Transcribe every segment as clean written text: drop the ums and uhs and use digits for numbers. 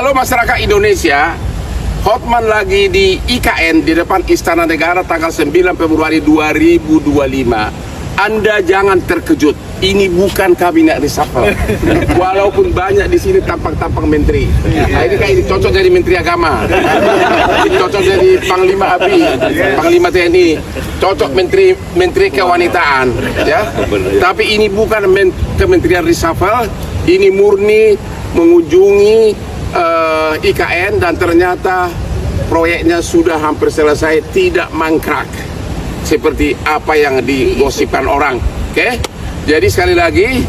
Halo masyarakat Indonesia, Hotman lagi di IKN di depan Istana Negara tanggal 9 Februari 2025. Anda jangan terkejut, ini bukan kabinet reshuffle. Walaupun banyak di sini tampang-tampang menteri. Nah, ini kayak cocok jadi menteri agama, cocok jadi panglima ABRI, panglima TNI, cocok menteri kewanitaan, ya. Tapi ini bukan kementerian reshuffle, ini murni mengunjungi IKN dan ternyata proyeknya sudah hampir selesai, tidak mangkrak seperti apa yang digosipkan orang. Oke? Jadi sekali lagi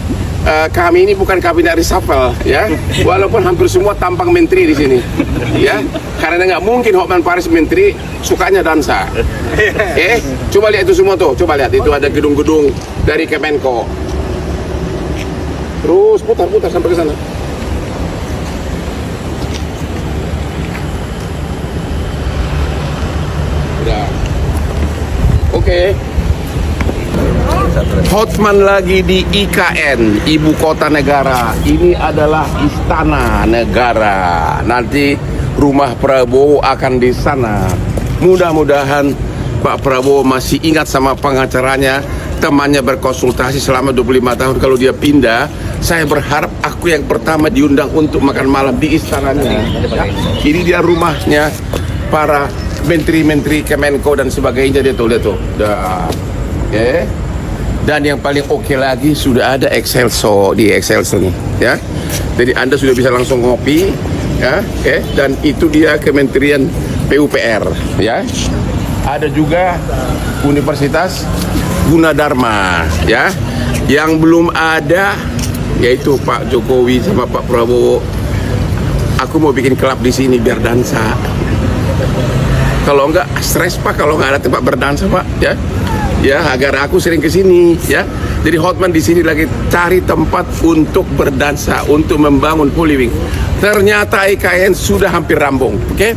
kami ini bukan kabinet reshuffle, ya. Walaupun hampir semua tampang menteri di sini, ya. Karena nggak mungkin Hotman Paris menteri sukanya dansa. Coba lihat itu semua tuh, coba lihat itu ada gedung-gedung dari Kemenko. Terus putar-putar sampai ke sana. Udah. Oke. Hotman lagi di IKN, ibu kota negara. Ini adalah istana negara. Nanti rumah Prabowo akan di sana. Mudah-mudahan Pak Prabowo masih ingat sama pengacaranya, temannya berkonsultasi selama 25 tahun. Kalau dia pindah, saya berharap aku yang pertama diundang untuk makan malam di istananya. Ini dia rumahnya para menteri-menteri Kemenko dan sebagainya. Dia tuh, lihat tuh. Dan yang paling oke lagi sudah ada Excelso di Excelso nih, ya. Jadi Anda sudah bisa langsung ngopi, ya. Dan itu dia Kementerian PUPR, ya. Ada juga Universitas Gunadarma, ya. Yang belum ada yaitu Pak Jokowi sama Pak Prabowo. Aku mau bikin klub di sini biar dansa. Kalau enggak stres Pak, kalau nggak ada tempat berdansa Pak, ya. Ya, agar aku sering ke sini, ya. Jadi Hotman di sini lagi cari tempat untuk berdansa, untuk membangun Polywing. Ternyata IKN sudah hampir rampung, oke?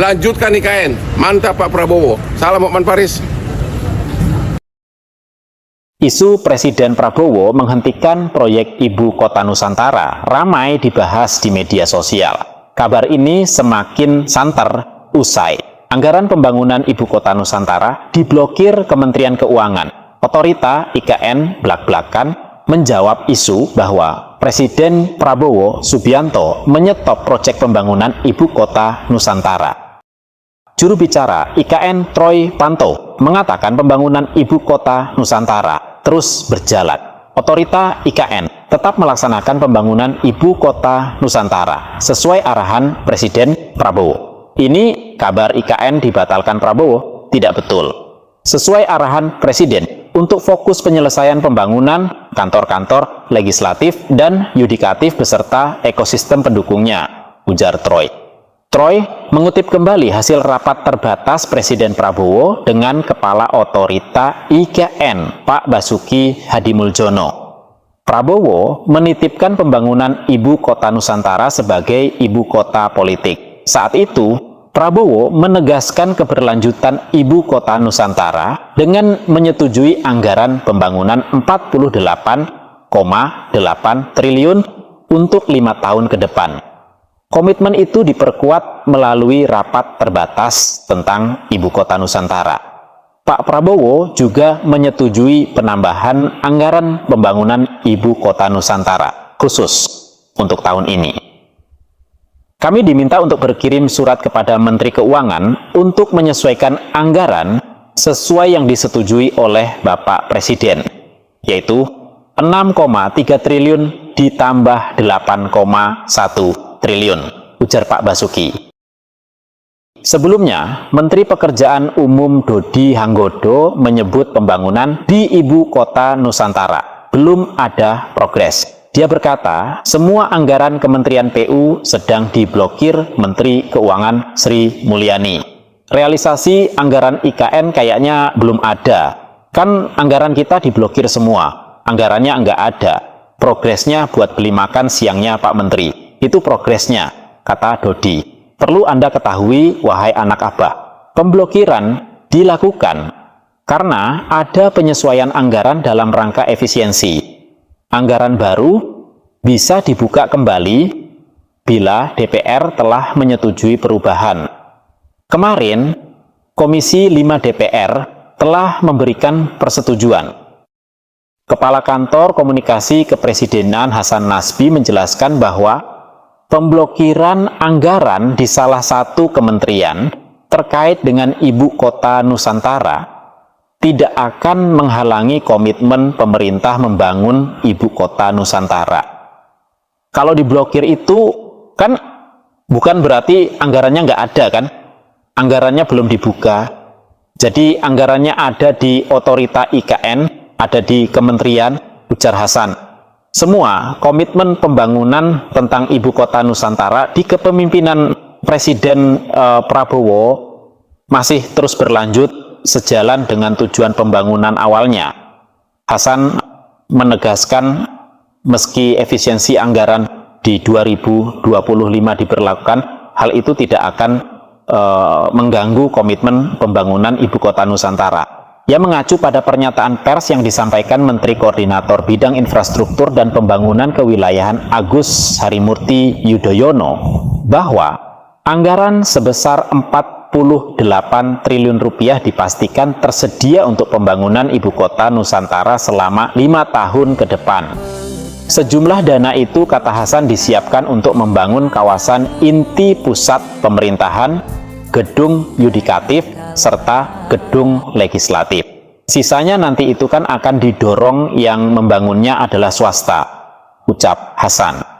Lanjutkan IKN, mantap Pak Prabowo. Salam Hotman Paris. Isu Presiden Prabowo menghentikan proyek Ibu Kota Nusantara ramai dibahas di media sosial. Kabar ini semakin santer usai anggaran pembangunan Ibu Kota Nusantara diblokir Kementerian Keuangan. Otorita IKN blak-blakan menjawab isu bahwa Presiden Prabowo Subianto menyetop proyek pembangunan Ibu Kota Nusantara. Juru bicara IKN Troy Panto mengatakan pembangunan Ibu Kota Nusantara terus berjalan. Otorita IKN tetap melaksanakan pembangunan Ibu Kota Nusantara sesuai arahan Presiden Prabowo. Ini kabar IKN dibatalkan Prabowo tidak betul. Sesuai arahan Presiden untuk fokus penyelesaian pembangunan kantor-kantor legislatif dan yudikatif beserta ekosistem pendukungnya, ujar Troy. Troy mengutip kembali hasil rapat terbatas Presiden Prabowo dengan Kepala Otorita IKN, Pak Basuki Hadimuljono. Prabowo menitipkan pembangunan Ibu Kota Nusantara sebagai ibu kota politik. Saat itu, Prabowo menegaskan keberlanjutan Ibu Kota Nusantara dengan menyetujui anggaran pembangunan 48,8 triliun untuk 5 tahun ke depan. Komitmen itu diperkuat melalui rapat terbatas tentang Ibu Kota Nusantara. Pak Prabowo juga menyetujui penambahan anggaran pembangunan Ibu Kota Nusantara khusus untuk tahun ini. Kami diminta untuk berkirim surat kepada Menteri Keuangan untuk menyesuaikan anggaran sesuai yang disetujui oleh Bapak Presiden, yaitu 6,3 triliun ditambah 8,1 triliun, ujar Pak Basuki. Sebelumnya, Menteri Pekerjaan Umum Dodi Hanggodo menyebut pembangunan di Ibu Kota Nusantara belum ada progres. Dia berkata, semua anggaran Kementerian PU sedang diblokir Menteri Keuangan Sri Mulyani. Realisasi anggaran IKN kayaknya belum ada. Kan anggaran kita diblokir semua. Anggarannya enggak ada. Progresnya buat beli makan siangnya Pak Menteri. Itu progresnya, kata Dodi. Perlu Anda ketahui, wahai anak Abah, pemblokiran dilakukan karena ada penyesuaian anggaran dalam rangka efisiensi. Anggaran baru bisa dibuka kembali bila DPR telah menyetujui perubahan. Kemarin, Komisi 5 DPR telah memberikan persetujuan. Kepala Kantor Komunikasi Kepresidenan Hasan Nasbi menjelaskan bahwa pemblokiran anggaran di salah satu kementerian terkait dengan Ibu Kota Nusantara tidak akan menghalangi komitmen pemerintah membangun Ibu Kota Nusantara. Kalau diblokir itu kan bukan berarti anggarannya nggak ada kan? Anggarannya belum dibuka. Jadi anggarannya ada di otorita IKN, ada di kementerian, ujar Hasan. Semua komitmen pembangunan tentang Ibu Kota Nusantara di kepemimpinan Presiden Prabowo masih terus berlanjut sejalan dengan tujuan pembangunan awalnya. Hasan menegaskan meski efisiensi anggaran di 2025 diberlakukan, hal itu tidak akan mengganggu komitmen pembangunan Ibu Kota Nusantara. Ia mengacu pada pernyataan pers yang disampaikan Menteri Koordinator Bidang Infrastruktur dan Pembangunan Kewilayahan Agus Harimurti Yudhoyono bahwa anggaran sebesar 48 triliun rupiah dipastikan tersedia untuk pembangunan Ibu Kota Nusantara selama 5 tahun ke depan. Sejumlah dana itu, kata Hasan, disiapkan untuk membangun kawasan inti pusat pemerintahan, gedung yudikatif, serta gedung legislatif. Sisanya nanti itu kan akan didorong yang membangunnya adalah swasta, ucap Hasan.